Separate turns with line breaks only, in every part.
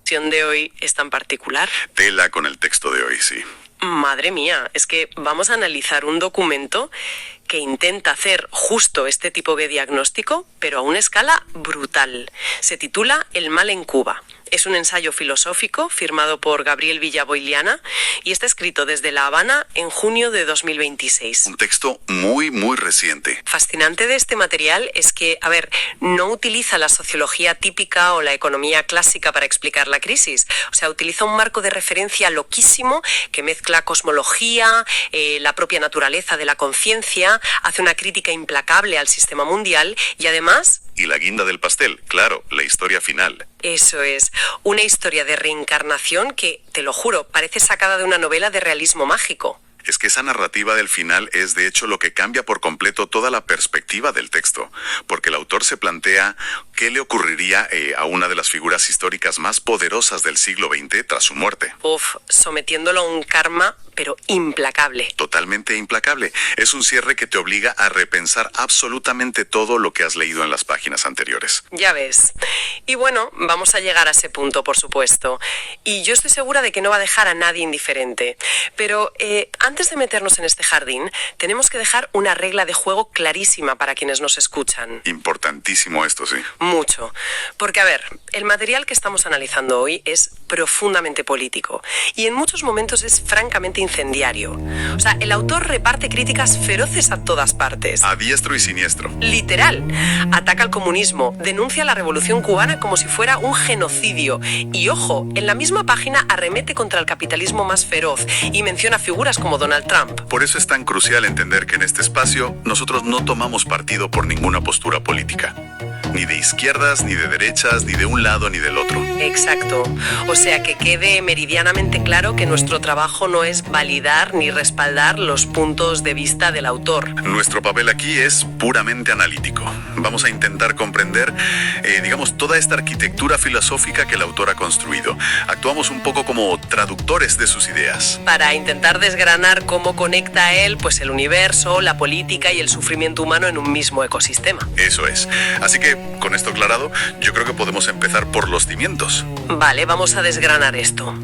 discusión de hoy es tan particular?
Tela con el texto de hoy, sí.
Madre mía, es que vamos a analizar un documento que intenta hacer justo este tipo de diagnóstico, pero a una escala brutal. Se titula El mal en Cuba. Es un ensayo filosófico firmado por Gabriel Villaboiliana y está escrito desde La Habana en junio de 2026.
Un texto muy, muy reciente.
Fascinante de este material es que, no utiliza la sociología típica o la economía clásica para explicar la crisis. O sea, utiliza un marco de referencia loquísimo que mezcla cosmología, la propia naturaleza de la conciencia, hace una crítica implacable al sistema mundial y además...
Y la guinda del pastel, claro, la historia final.
Eso es, una historia de reencarnación que, te lo juro, parece sacada de una novela de realismo mágico.
Es que esa narrativa del final es de hecho lo que cambia por completo toda la perspectiva del texto, porque el autor se plantea qué le ocurriría a una de las figuras históricas más poderosas del siglo XX tras su muerte.
Sometiéndolo a un karma, pero implacable.
Totalmente implacable. Es un cierre que te obliga a repensar absolutamente todo lo que has leído en las páginas anteriores.
Ya ves. Y bueno, vamos a llegar a ese punto, por supuesto. Y yo estoy segura de que no va a dejar a nadie indiferente. Pero antes de meternos en este jardín, tenemos que dejar una regla de juego clarísima para quienes nos escuchan.
Importantísimo esto, sí.
Mucho. Porque, el material que estamos analizando hoy es profundamente político y en muchos momentos es francamente incendiario. O sea, el autor reparte críticas feroces a todas partes.
A diestro y siniestro.
Literal. Ataca al comunismo, denuncia la revolución cubana como si fuera un genocidio. Y ojo, en la misma página arremete contra el capitalismo más feroz y menciona figuras como Donald Trump.
Por eso es tan crucial entender que en este espacio nosotros no tomamos partido por ninguna postura política. Ni de izquierdas, ni de derechas, ni de un lado, ni del otro.
Exacto. O sea, que quede meridianamente claro que nuestro trabajo no es validar ni respaldar los puntos de vista del autor.
Nuestro papel aquí es puramente analítico. Vamos a intentar comprender, toda esta arquitectura filosófica que el autor ha construido. Actuamos un poco como traductores de sus ideas.
Para intentar desgranar cómo conecta él, el universo, la política y el sufrimiento humano en un mismo ecosistema.
Eso es. Así que, con esto aclarado, yo creo que podemos empezar por los cimientos.
Vale, vamos a desgranar esto.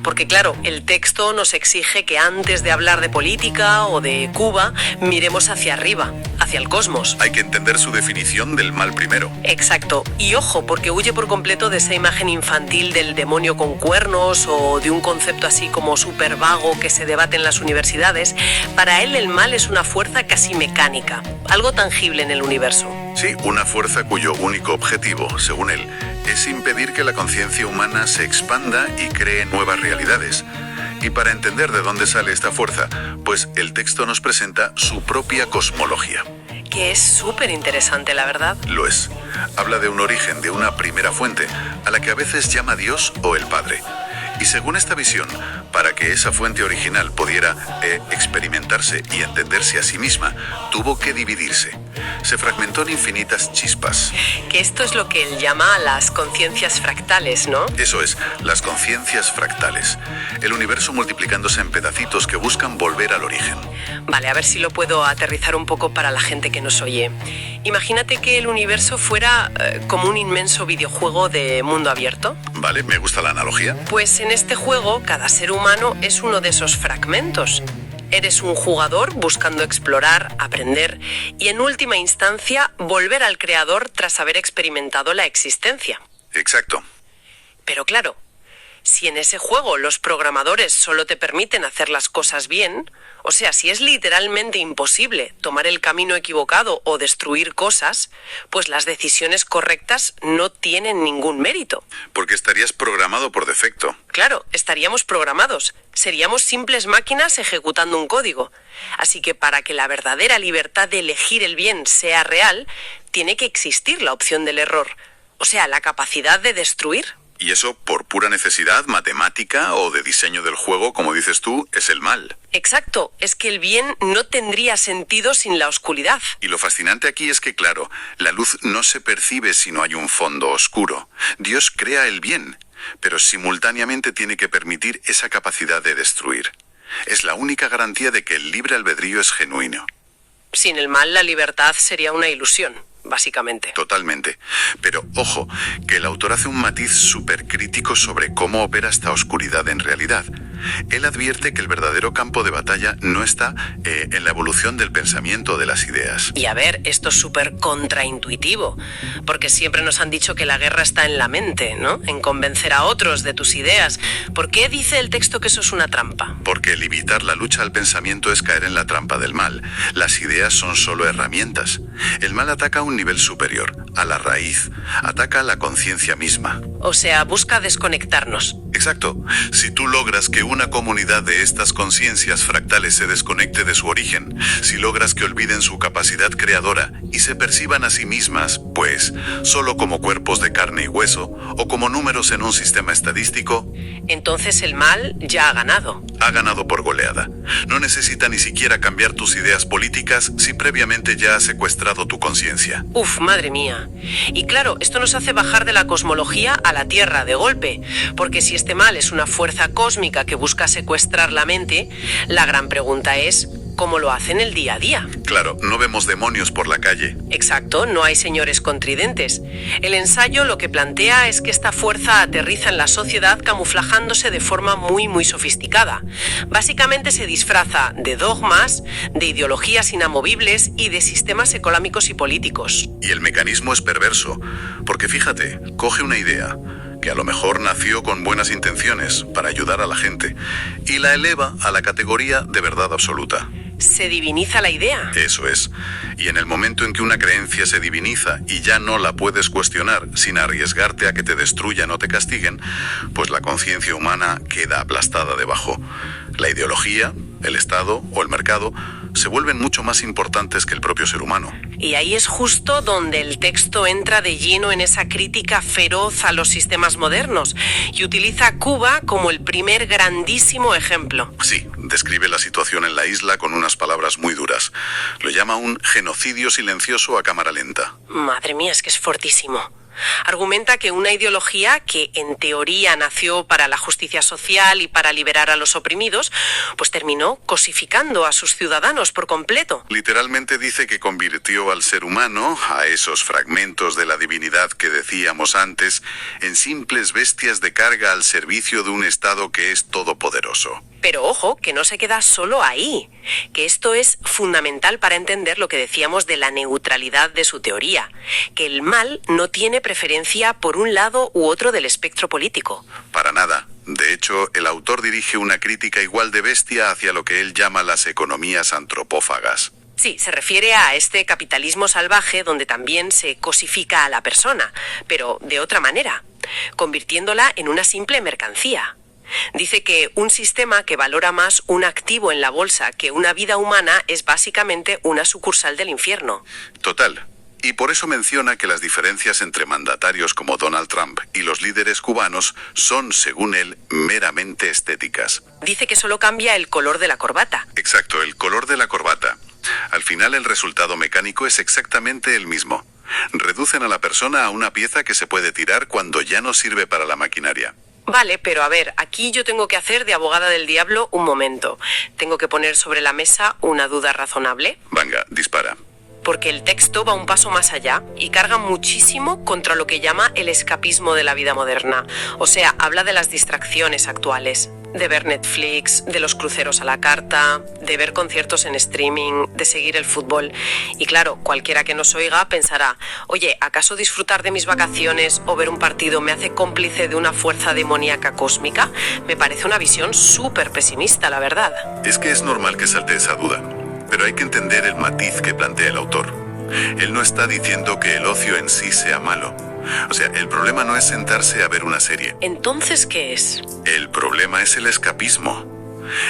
Porque claro, el texto nos exige que antes de hablar de política o de Cuba, miremos hacia arriba, hacia el cosmos.
Hay que entender su definición del mal primero.
Exacto. Y ojo, porque huye por completo de esa imagen infantil del demonio con cuernos o de un concepto así como súper vago que se debate en las universidades. Para él el mal es una fuerza casi mecánica, algo tangible en el universo.
Sí, una fuerza cuyo único objetivo, según él, es impedir que la conciencia humana se expanda y cree nuevas realidades. Y para entender de dónde sale esta fuerza, pues el texto nos presenta su propia cosmología.
Que es súper interesante, la verdad.
Lo es. Habla de un origen, de una primera fuente, a la que a veces llama Dios o el Padre. Y según esta visión, para que esa fuente original pudiera experimentarse y entenderse a sí misma, tuvo que dividirse. Se fragmentó en infinitas chispas.
Que esto es lo que él llama las conciencias fractales, ¿no?
Eso es, las conciencias fractales. El universo multiplicándose en pedacitos que buscan volver al origen.
Vale, a ver si lo puedo aterrizar un poco para la gente que nos oye. Imagínate que el universo fuera como un inmenso videojuego de mundo abierto.
Vale, me gusta la analogía.
Pues en este juego, cada ser humano es uno de esos fragmentos. Eres un jugador buscando explorar, aprender y en última instancia volver al creador tras haber experimentado la existencia.
Exacto.
Pero claro, si en ese juego los programadores solo te permiten hacer las cosas bien, o sea, si es literalmente imposible tomar el camino equivocado o destruir cosas, pues las decisiones correctas no tienen ningún mérito.
Porque estarías programado por defecto.
Claro, estaríamos programados. Seríamos simples máquinas ejecutando un código. Así que para que la verdadera libertad de elegir el bien sea real, tiene que existir la opción del error. O sea, la capacidad de destruir.
Y eso, por pura necesidad matemática o de diseño del juego, como dices tú, es el mal.
Exacto, es que el bien no tendría sentido sin la oscuridad.
Y lo fascinante aquí es que, claro, la luz no se percibe si no hay un fondo oscuro. Dios crea el bien, pero simultáneamente tiene que permitir esa capacidad de destruir. Es la única garantía de que el libre albedrío es genuino.
Sin el mal, la libertad sería una ilusión. básicamente.
Totalmente. Pero ojo, que el autor hace un matiz súper crítico sobre cómo opera esta oscuridad en realidad. Él advierte que el verdadero campo de batalla no está en la evolución del pensamiento de las ideas.
Y a ver, esto es súper contraintuitivo, porque siempre nos han dicho que la guerra está en la mente, ¿no? En convencer a otros de tus ideas. ¿Por qué dice el texto que eso es una trampa?
Porque limitar la lucha al pensamiento es caer en la trampa del mal. Las ideas son solo herramientas. El mal ataca a un nivel superior, a la raíz. Ataca a la conciencia misma.
O sea, busca desconectarnos.
Exacto. Si tú logras que una comunidad de estas conciencias fractales se desconecte de su origen, si logras que olviden su capacidad creadora y se perciban a sí mismas, pues, solo como cuerpos de carne y hueso, o como números en un sistema estadístico,
entonces el mal ya ha ganado.
Ha ganado por goleada. No necesita ni siquiera cambiar tus ideas políticas si previamente ya ha secuestrado tu conciencia.
Uf, madre mía. Y claro, esto nos hace bajar de la cosmología a la Tierra de golpe, porque si este mal es una fuerza cósmica que busca secuestrar la mente, la gran pregunta es, ¿cómo lo hacen el día a día?
Claro, no vemos demonios por la calle.
Exacto, no hay señores con tridentes. El ensayo lo que plantea es que esta fuerza aterriza en la sociedad camuflajándose de forma muy sofisticada. Básicamente se disfraza de dogmas, de ideologías inamovibles y de sistemas económicos y políticos.
Y el mecanismo es perverso, porque fíjate, coge una idea que a lo mejor nació con buenas intenciones para ayudar a la gente y la eleva a la categoría de verdad absoluta.
Se diviniza la idea.
Eso es. Y en el momento en que una creencia se diviniza y ya no la puedes cuestionar sin arriesgarte a que te destruyan o te castiguen, pues la conciencia humana queda aplastada debajo. La ideología, el Estado o el mercado se vuelven mucho más importantes que el propio ser humano.
Y ahí es justo donde el texto entra de lleno en esa crítica feroz a los sistemas modernos y utiliza a Cuba como el primer grandísimo ejemplo.
Sí, describe la situación en la isla con unas palabras muy duras. Lo llama un genocidio silencioso a cámara lenta.
Madre mía, es que es fortísimo. Argumenta que una ideología que en teoría nació para la justicia social y para liberar a los oprimidos, pues terminó cosificando a sus ciudadanos por completo.
Literalmente dice que convirtió al ser humano, a esos fragmentos de la divinidad que decíamos antes, en simples bestias de carga al servicio de un Estado que es todopoderoso.
Pero ojo, que no se queda solo ahí, que esto es fundamental para entender lo que decíamos de la neutralidad de su teoría, que el mal no tiene preferencia por un lado u otro del espectro político.
Para nada. De hecho, el autor dirige una crítica igual de bestia hacia lo que él llama las economías antropófagas.
Sí, se refiere a este capitalismo salvaje donde también se cosifica a la persona, pero de otra manera, convirtiéndola en una simple mercancía. Dice que un sistema que valora más un activo en la bolsa que una vida humana es básicamente una sucursal del infierno.
Total. Y por eso menciona que las diferencias entre mandatarios como Donald Trump y los líderes cubanos son, según él, meramente estéticas.
Dice que solo cambia el color de la corbata.
Exacto, el color de la corbata. Al final el resultado mecánico es exactamente el mismo. Reducen a la persona a una pieza que se puede tirar cuando ya no sirve para la maquinaria.
Vale, pero a ver, aquí yo tengo que hacer de abogada del diablo un momento. Tengo que poner sobre la mesa una duda razonable.
Venga, dispara.
Porque el texto va un paso más allá y carga muchísimo contra lo que llama el escapismo de la vida moderna. O sea, habla de las distracciones actuales. De ver Netflix, de los cruceros a la carta, de ver conciertos en streaming, de seguir el fútbol. Y claro, cualquiera que nos oiga pensará, oye, ¿acaso disfrutar de mis vacaciones o ver un partido me hace cómplice de una fuerza demoníaca cósmica? Me parece una visión súper pesimista, la verdad.
Es que es normal que salte esa duda, pero hay que entender el matiz que plantea el autor. Él no está diciendo que el ocio en sí sea malo. O sea, el problema no es sentarse a ver una serie.
¿Entonces qué es?
El problema es el escapismo.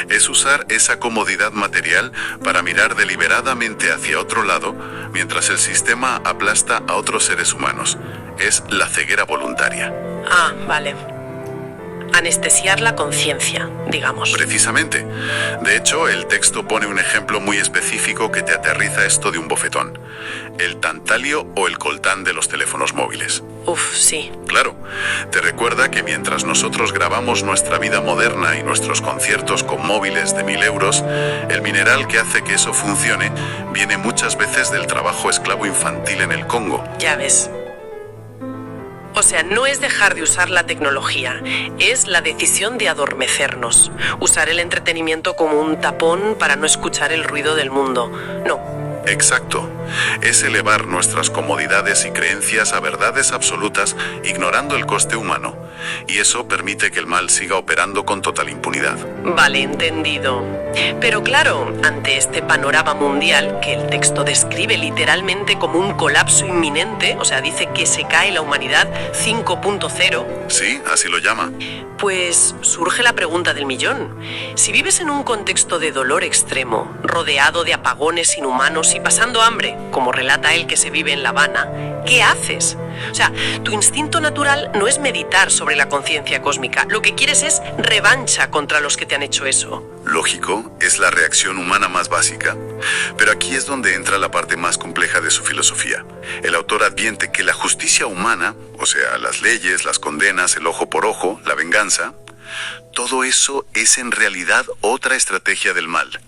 Es usar esa comodidad material para mirar deliberadamente hacia otro lado, mientras el sistema aplasta a otros seres humanos. Es la ceguera voluntaria.
Ah, vale. Anestesiar la conciencia, digamos.
Precisamente. De hecho, el texto pone un ejemplo muy específico que te aterriza esto de un bofetón. El tantalio o el coltán de los teléfonos móviles.
Uf, sí.
Claro, te recuerda que mientras nosotros grabamos nuestra vida moderna y nuestros conciertos con móviles de 1000 euros, el mineral que hace que eso funcione viene muchas veces del trabajo esclavo infantil en el Congo.
Ya ves. O sea, no es dejar de usar la tecnología, es la decisión de adormecernos, usar el entretenimiento como un tapón para no escuchar el ruido del mundo. No.
Exacto. Es elevar nuestras comodidades y creencias a verdades absolutas, ignorando el coste humano. Y eso permite que el mal siga operando con total impunidad.
Vale, entendido. Pero claro, ante este panorama mundial, que el texto describe literalmente como un colapso inminente, o sea, dice que se cae la humanidad 5.0,
Sí, así lo llama.
pues surge la pregunta del millón. Si vives en un contexto de dolor extremo, rodeado de apagones inhumanos y pasando hambre, como relata él que se vive en La Habana, ¿qué haces? O sea, tu instinto natural no es meditar sobre la conciencia cósmica, lo que quieres es revancha contra los que te han hecho eso.
Lógico, es la reacción humana más básica. Pero aquí es donde entra la parte más compleja de su filosofía. El autor advierte que la justicia humana, o sea, las leyes, las condenas, el ojo por ojo, la venganza, todo eso es en realidad otra estrategia del mal.